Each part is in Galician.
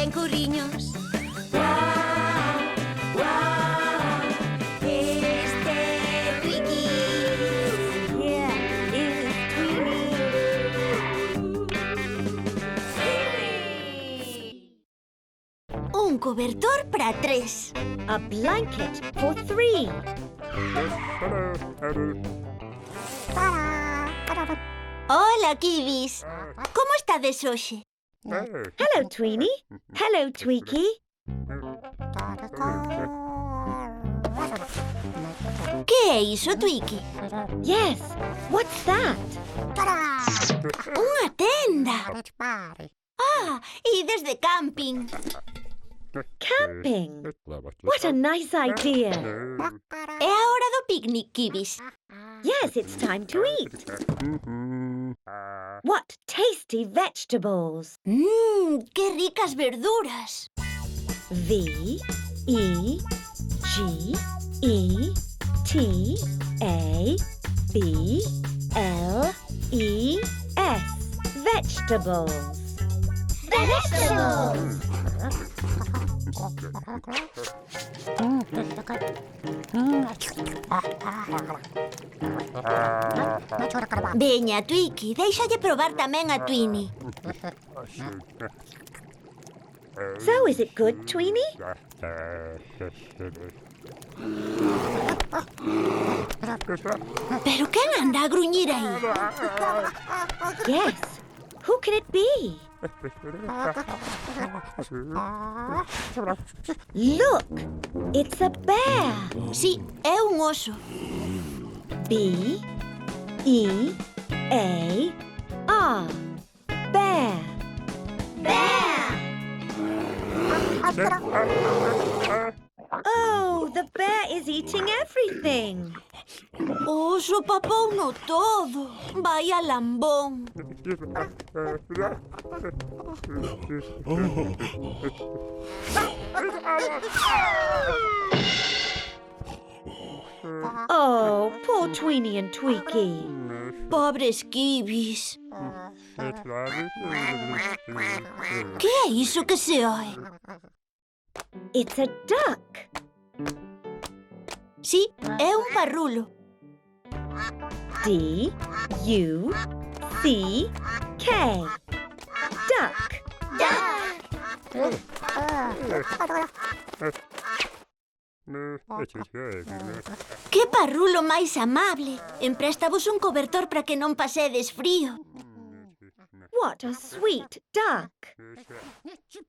ben, curriños. Un cobertor para 3. A blanket for 3. Hola, Kibis. Como estades hoxe? Hello, Tweenie. Hello, Tweaky. Que é iso, Tweaky? Yes, what's that? Unha tenda. Ah, ides de camping. Camping. What a nice idea. É a hora do picnic, Kibis. Yes, it's time to eat. What tasty vegetables. Que ricas verduras. V, E, G, E, T, A, B, L, E, S. Vegetables. Vegetables. Veña, Tweaky, déixalle probar tamén a Tweenie. So, is it good, Tweenie? Pero quen anda a gruñir aí? Yes. Who can it be? Look, it's a bear. Sí, é un oso. B, E, A, R. Bear. Oh, the bear is eating everything. O oso papouno todo. Vaya lambón. Oh, poor Tweenie and Tweaky. Pobres Kibis. Que é iso que se oe? It's a duck. Sí, é un parrulo. D, U, C, K. Duck. Que parrulo máis amable. Empréstavos un cobertor para que non pasedes frío. What a sweet duck.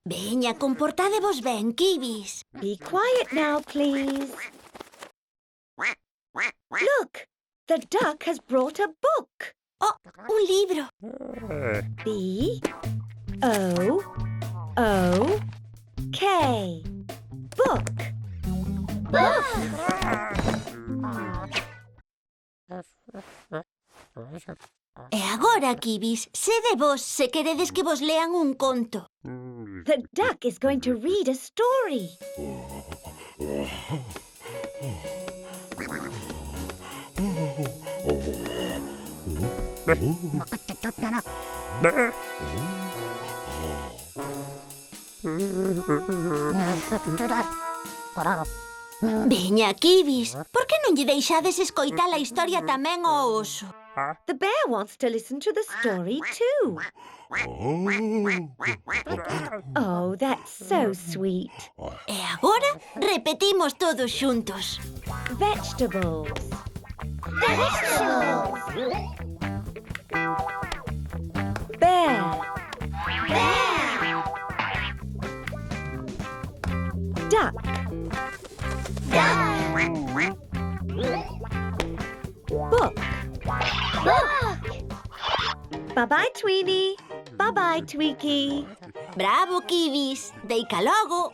Veña, comportádevos ben, Kibis. Be quiet now, please. Look, the duck has brought a book. Oh, un libro. B, O, O, K. Book. E agora, Kibis, sede vos se queredes que vos lean un conto. The duck is going to read a story. Veña, Kibis, por que non lle deixades escoitar a historia tamén ao oso? The bear wants to listen to the story too. Oh, that's so sweet. E agora repetimos todos xuntos. Vegetables. Bear. Duck. Book. Bye-bye, Tweenie. Bye-bye, Tweaky. Bravo, Kibis. Deica logo.